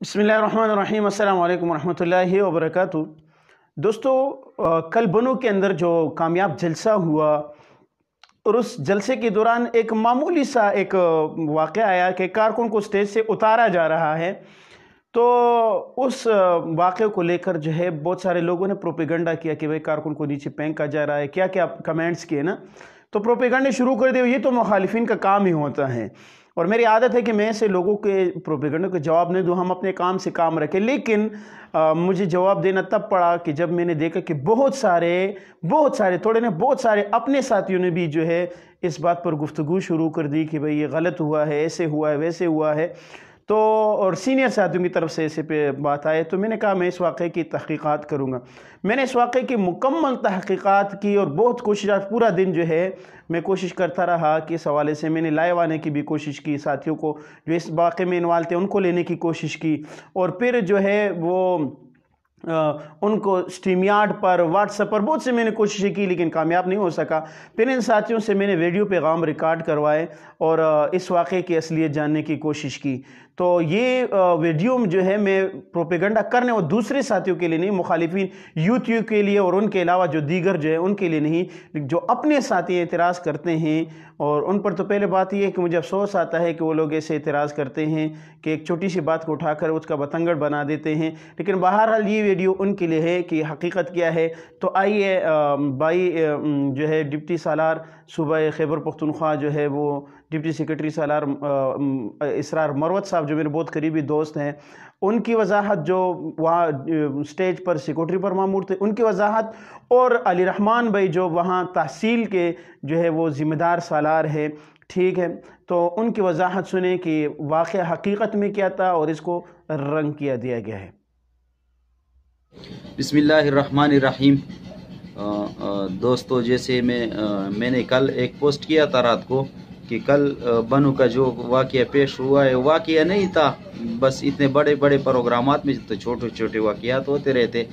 بسم اللہ الرحمن الرحیم۔ السلام علیکم ورحمۃ اللہ وبرکاتہ۔ دوستو، کل بنوں کے اندر جو کامیاب جلسہ ہوا اور اس جلسے کے دوران ایک معمولی سا ایک واقعہ آیا کہ کارکن کو سٹیج سے اتارا جا رہا ہے، تو اس واقعے کو لے کر جو ہے بہت سارے لوگوں نے پروپیگنڈا کیا کہ بھئی کارکن کو نیچے پھینکا جا رہا ہے، کیا کیا کمنٹس کیے نا، تو پروپیگنڈے شروع کر دیے۔ یہ تو مخالفین کا کام ہی ہوتا ہے، اور میری عادت ہے کہ میں ایسے لوگوں کے پروپیگنڈے کو جواب نہیں دوں، ہم اپنے کام سے کام رکھیں۔ لیکن مجھے جواب دینا تب پڑا کہ جب میں نے دیکھا کہ بہت سارے تھوڑے نے بہت سارے اپنے ساتھیوں نے بھی جو ہے اس بات پر گفتگو شروع کر دی کہ بھئی یہ غلط ہوا ہے، ایسے ہوا ہے، ویسے ہوا ہے، تو اور سینئر ساتھیوں کی طرف سے ایسے پہ بات آئے، تو میں نے کہا میں اس واقعے کی تحقیقات کروں گا۔ میں نے اس واقعے کی مکمل تحقیقات کی اور بہت کوششات، پورا دن جو ہے میں کوشش کرتا رہا کہ اس حوالے سے میں نے لائیو آنے کی بھی کوشش کی، ساتھیوں کو جو اس واقعے میں انوالو تھے ان کو لینے کی کوشش کی، اور پھر جو ہے وہ ان کو اسٹریم یارڈ پر، واٹس ایپ پر بہت سے میں نے کوششیں کی، لیکن کامیاب نہیں ہو سکا۔ پھر ان ساتھیوں سے میں نے ویڈیو پیغام ریکارڈ کروائے اور اس واقعے کی اصلیت جاننے کی کوشش کی۔ تو یہ ویڈیو جو ہے میں پروپیگنڈا کرنے اور دوسرے ساتھیوں کے لیے نہیں، مخالفین یوٹیوب کے لیے اور ان کے علاوہ جو دیگر جو ہے ان کے لیے نہیں، جو اپنے ساتھی اعتراض کرتے ہیں، اور ان پر تو پہلے بات یہ ہے کہ مجھے افسوس آتا ہے کہ وہ لوگ ایسے اعتراض کرتے ہیں کہ ایک چھوٹی سی بات کو اٹھا کر اس کا بتنگڑ بنا دیتے ہیں۔ لیکن بہرحال یہ ویڈیو ان کے لیے ہے کہ حقیقت کیا ہے۔ تو آئیے بھائی جو ہے ڈپٹی سالار صوبہ خیبر پختونخوا جو ہے وہ ڈپٹی سیکرٹری سالار اسرار مروت صاحب جو میرے بہت قریبی دوست ہیں، ان کی وضاحت، جو وہاں سٹیج پر سیکرٹری پر مامور تھے ان کی وضاحت، اور علی رحمان بھائی جو وہاں تحصیل کے جو ہے وہ ذمہ دار سالار ہے، ٹھیک ہے، تو ان کی وضاحت سنیں کہ واقعہ حقیقت میں کیا تھا اور اس کو رنگ کیا دیا گیا ہے۔ بسم اللہ الرحمن الرحیم۔ دوستو، جیسے میں نے کل ایک پوسٹ کیا تھا رات کو کہ کل بنوں کا جو واقعہ پیش ہوا ہے واقعہ نہیں تھا، بس اتنے بڑے بڑے پروگرامات میں تو چھوٹے چھوٹے واقعات ہوتے رہتے۔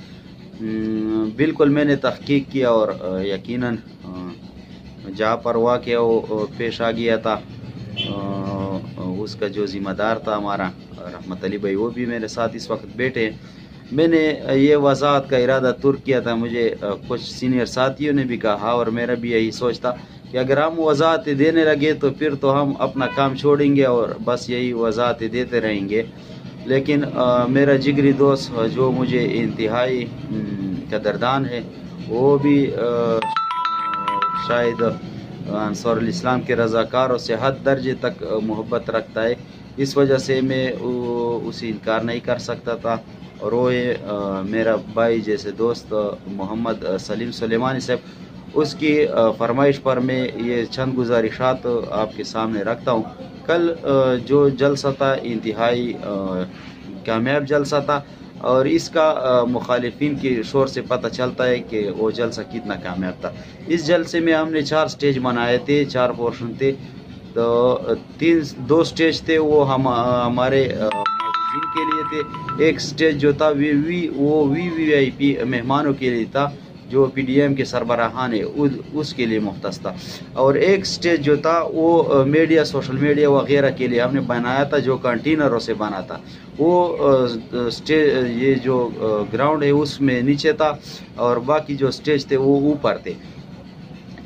بالکل میں نے تحقیق کیا اور یقیناً جہاں پر واقعہ وہ پیش آ گیا تھا اس کا جو ذمہ دار تھا ہمارا رحمت علی بھائی، وہ بھی میرے ساتھ اس وقت بیٹھے ہیں۔ میں نے یہ وضاحت کا ارادہ ترک کیا تھا، مجھے کچھ سینئر ساتھیوں نے بھی کہا اور میرا بھی یہی سوچ تھا کہ اگر ہم وضاحت دینے لگے تو پھر تو ہم اپنا کام چھوڑیں گے اور بس یہی وضاحت دیتے رہیں گے۔ لیکن میرا جگری دوست جو مجھے انتہائی قدردان ہے، وہ بھی شاید انصار الاسلام کے رضاکاروں سے حد درجے تک محبت رکھتا ہے، اس وجہ سے میں اسے انکار نہیں کر سکتا تھا، اور وہ میرا بھائی جیسے دوست محمد سلیم سلیمانی صاحب، اس کی فرمائش پر میں یہ چند گزارشات آپ کے سامنے رکھتا ہوں۔ کل جو جلسہ تھا انتہائی کامیاب جلسہ تھا، اور اس کا مخالفین کی شور سے پتہ چلتا ہے کہ وہ جلسہ کتنا کامیاب تھا۔ اس جلسے میں ہم نے 4 سٹیج منائے تھے، 4 پورشن تھے، تو 2 سٹیج تھے وہ ہمارے معززین کے لیے تھے، ایک سٹیج جو تھا وہ وی آئی پی مہمانوں کے لیے تھا جو پی ڈی ایم کے سربراہان ہے اس کے لیے مختص تھا، اور ایک سٹیج جو تھا وہ میڈیا، سوشل میڈیا وغیرہ کے لیے ہم نے بنایا تھا، جو کنٹینروں سے بنا تھا۔ وہ سٹیج، یہ جو گراؤنڈ ہے اس میں نیچے تھا، اور باقی جو سٹیج تھے وہ اوپر تھے۔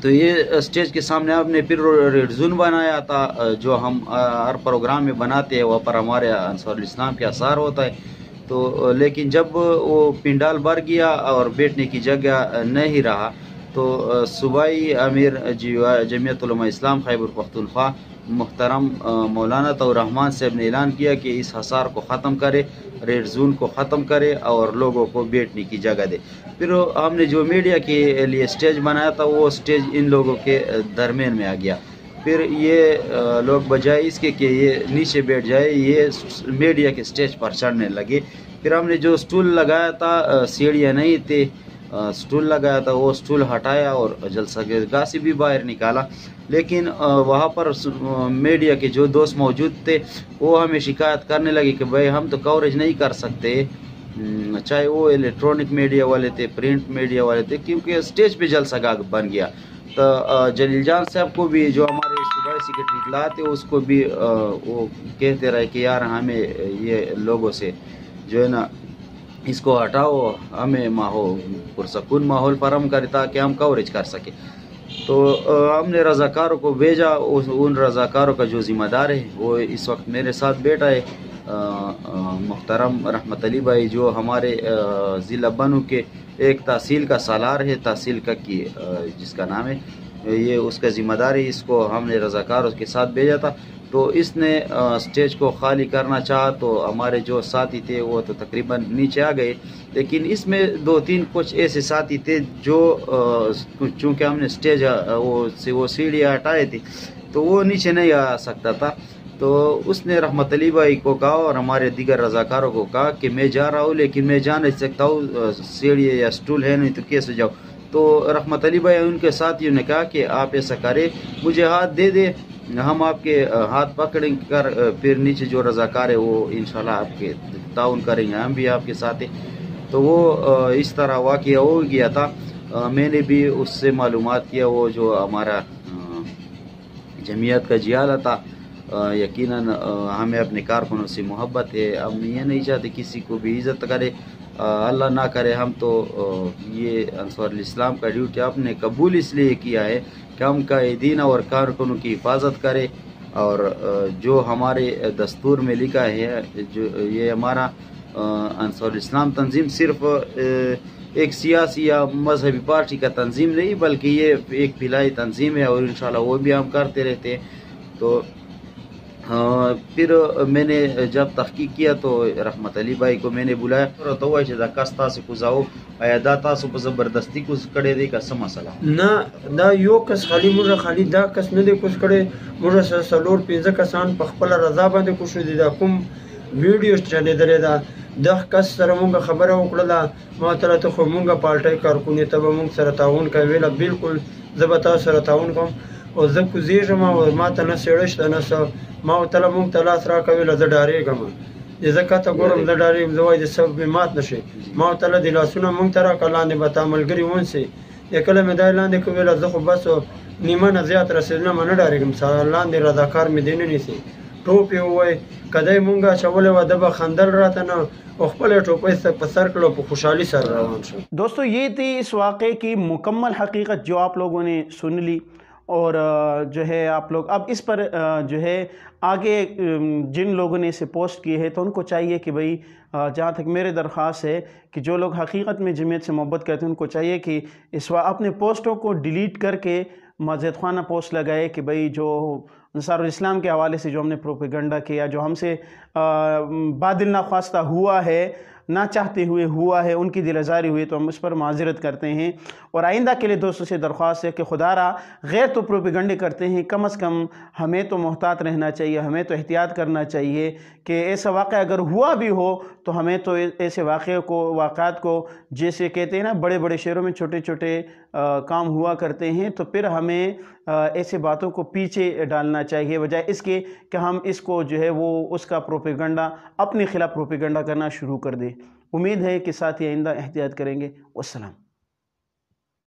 تو یہ سٹیج کے سامنے ہم نے پھر ریڈ زون بنایا تھا، جو ہم ہر پروگرام میں بناتے ہیں، وہاں پر ہمارے انصار الاسلام کے اثار ہوتا ہے۔ تو لیکن جب وہ پنڈال بھر گیا اور بیٹھنے کی جگہ نہیں رہا، تو صوبائی امیر جمعیت علماء اسلام خیبر پختونخوا محترم مولانا طور رحمان صاحب نے اعلان کیا کہ اس حصار کو ختم کرے، ریڈ زون کو ختم کرے اور لوگوں کو بیٹھنے کی جگہ دے۔ پھر ہم نے جو میڈیا کے لیے سٹیج بنایا تھا وہ سٹیج ان لوگوں کے درمیان میں آ گیا۔ پھر یہ لوگ بجائے اس کے کہ یہ نیچے بیٹھ جائے، یہ میڈیا کے سٹیج پر چڑھنے لگے۔ پھر ہم نے جو سٹول لگایا تھا، سیڑھیاں نہیں تھے، سٹول لگایا تھا، وہ سٹول ہٹایا اور جلسہ گاہ سے بھی باہر نکالا۔ لیکن وہاں پر میڈیا کے جو دوست موجود تھے وہ ہمیں شکایت کرنے لگے کہ بھائی ہم تو کوریج نہیں کر سکتے، چاہے وہ الیکٹرانک میڈیا والے تھے، پرنٹ میڈیا والے تھے، کیونکہ سٹیج پہ جلسہ گاہ بن گیا۔ تو جلیل جان صاحب کو بھی، جو ہمارے بھائی سیکرٹری لاتے اس کو بھی وہ کہتے رہے کہ یار ہمیں یہ لوگوں سے جو ہے نا اس کو ہٹاؤ، ہمیں پرسکون ماحول فراہم کرے تاکہ ہم کوریج کر سکیں. تو ہم نے رضاکاروں کو بھیجا. ان رضاکاروں کا جو ذمہ دار ہے وہ اس وقت میرے ساتھ بیٹھا ہے، محترم رحمت علی بھائی، جو ہمارے ضلع بنوں کے ایک تحصیل کا سالار ہے، تحصیل کا کی جس کا نام ہے، یہ اس کا ذمہ دار ہے. اس کو ہم نے رضاکاروں کے ساتھ بھیجا تھا. تو اس نے سٹیج کو خالی کرنا چاہا تو ہمارے جو ساتھی تھے وہ تو تقریباً نیچے آ گئے، لیکن اس میں 2-3 کچھ ایسے ساتھی تھے جو چونکہ ہم نے سٹیج وہ سیڑھیاں ہٹائے تھے تو وہ نیچے نہیں آ سکتا تھا. تو اس نے رحمت علی بھائی کو کہا اور ہمارے دیگر رضاکاروں کو کہا کہ میں جا رہا ہوں لیکن میں جا نہیں سکتا ہوں، سیڑھی یا سٹول ہے نہیں تو کیسے جاؤ. تو رحمت علی بھائی ان کے ساتھیوں نے کہا کہ آپ ایسا کریں، مجھے ہاتھ دے دے، ہم آپ کے ہاتھ پکڑیں کر پھر نیچے جو رضاکار ہے وہ انشاءاللہ آپ کے تعاون کریں گے، ہم بھی آپ کے ساتھ ہیں. تو وہ اس طرح واقعہ ہو گیا تھا. میں نے بھی اس سے معلومات کیا، وہ جو ہمارا جمعیت کا جیالہ تھا. یقیناً ہمیں اپنے کارکنوں سے محبت ہے، ہم یہ نہیں چاہتے کسی کو بھی عزت کرے، اللہ نہ کرے. ہم تو یہ انصار الاسلام کا ڈیوٹی آپ نے قبول اس لیے کیا ہے کہ ہم قائدین اور کارکنوں کی حفاظت کرے، اور جو ہمارے دستور میں لکھا ہے، جو یہ ہمارا انصار الاسلام تنظیم صرف ایک سیاسی یا مذہبی پارٹی کا تنظیم نہیں بلکہ یہ ایک فلاحی تنظیم ہے، اور انشاءاللہ وہ بھی ہم کرتے رہتے ہیں. تو پھر میں نے جب تحقیق کیا تو رحمت علی بھائی کو میں نے بلایا تو وہ دا کس تاسو کو زاو آیا دا تاسو په زبردستی کو کړي دی که څه مسله نه دا یو کس خالی دا کس نه دی کوس کړي، موږ سره 4-5 کسان په خپل رضا باندې کوشو دي. دا کوم ویډیو چلے درې دا د کس سره موږ خبره وکړه، ما ته ته خو موږ پالټي کارکونې ته به موږ سره تعاون کوي. ویله بالکل زه به تاسو سره تعاون کوم، او زه کوزیږم او ما ته نه څېړه شته نه څه، ما ورته موږ ته لاس راکوي، زه ډارېږم، زه کته ګورم زه ډارېږم، زه وایي د سب مې مات نه شي. ما ورته د لاسونه موږ ته راکړه، لاندې به تا ملګري ونسي. کله مې دا لاندې کوي، ویله زه خو بس نیمه نه زیات رسېدلم، نه ډارېږم، لاندې رضاکار مې دی نه نیسي. ټوپ یې ووایي که دی مونږ اچولی وه ده به خندل راته نه، او خپل ټوپۍ په سر کړه، په خوشحالي سره روان شو. دوستو یہ تھی اس واقعے کی مکمل حقیقت جو آپ لوگوں نے سن لی، اور جو ہے آپ لوگ اب اس پر جو ہے آگے جن لوگوں نے اسے پوسٹ کیے ہیں تو ان کو چاہیے کہ بھئی جہاں تک میرے درخواست ہے کہ جو لوگ حقیقت میں جمعیت سے محبت کرتے ہیں ان کو چاہیے کہ اپنے پوسٹوں کو ڈیلیٹ کر کے مزید خانہ پوسٹ لگائے کہ بھئی جو انصار الاسلام کے حوالے سے جو ہم نے پروپیگنڈا کیا، جو ہم سے بادل ناخواستہ ہوا ہے، نہ چاہتے ہوئے ہوا ہے، ان کی دل آزاری ہوئی، تو ہم اس پر معذرت کرتے ہیں. اور آئندہ کے لیے دوستوں سے درخواست ہے کہ خدا را غیر تو پروپیگنڈے کرتے ہیں، کم از کم ہمیں تو محتاط رہنا چاہیے، ہمیں تو احتیاط کرنا چاہیے کہ ایسا واقعہ اگر ہوا بھی ہو تو ہمیں تو ایسے واقعات کو جیسے کہتے ہیں نا بڑے بڑے شہروں میں چھوٹے چھوٹے کام ہوا کرتے ہیں، تو پھر ہمیں ایسے باتوں کو پیچھے ڈالنا چاہیے، بجائے اس کے کہ ہم اس کو جو ہے وہ اس کا پروپیگنڈا اپنے خلاف پروپیگنڈا کرنا شروع کر دیں. امید ہے کہ ساتھی آئندہ احتیاط کریں گے. والسلام.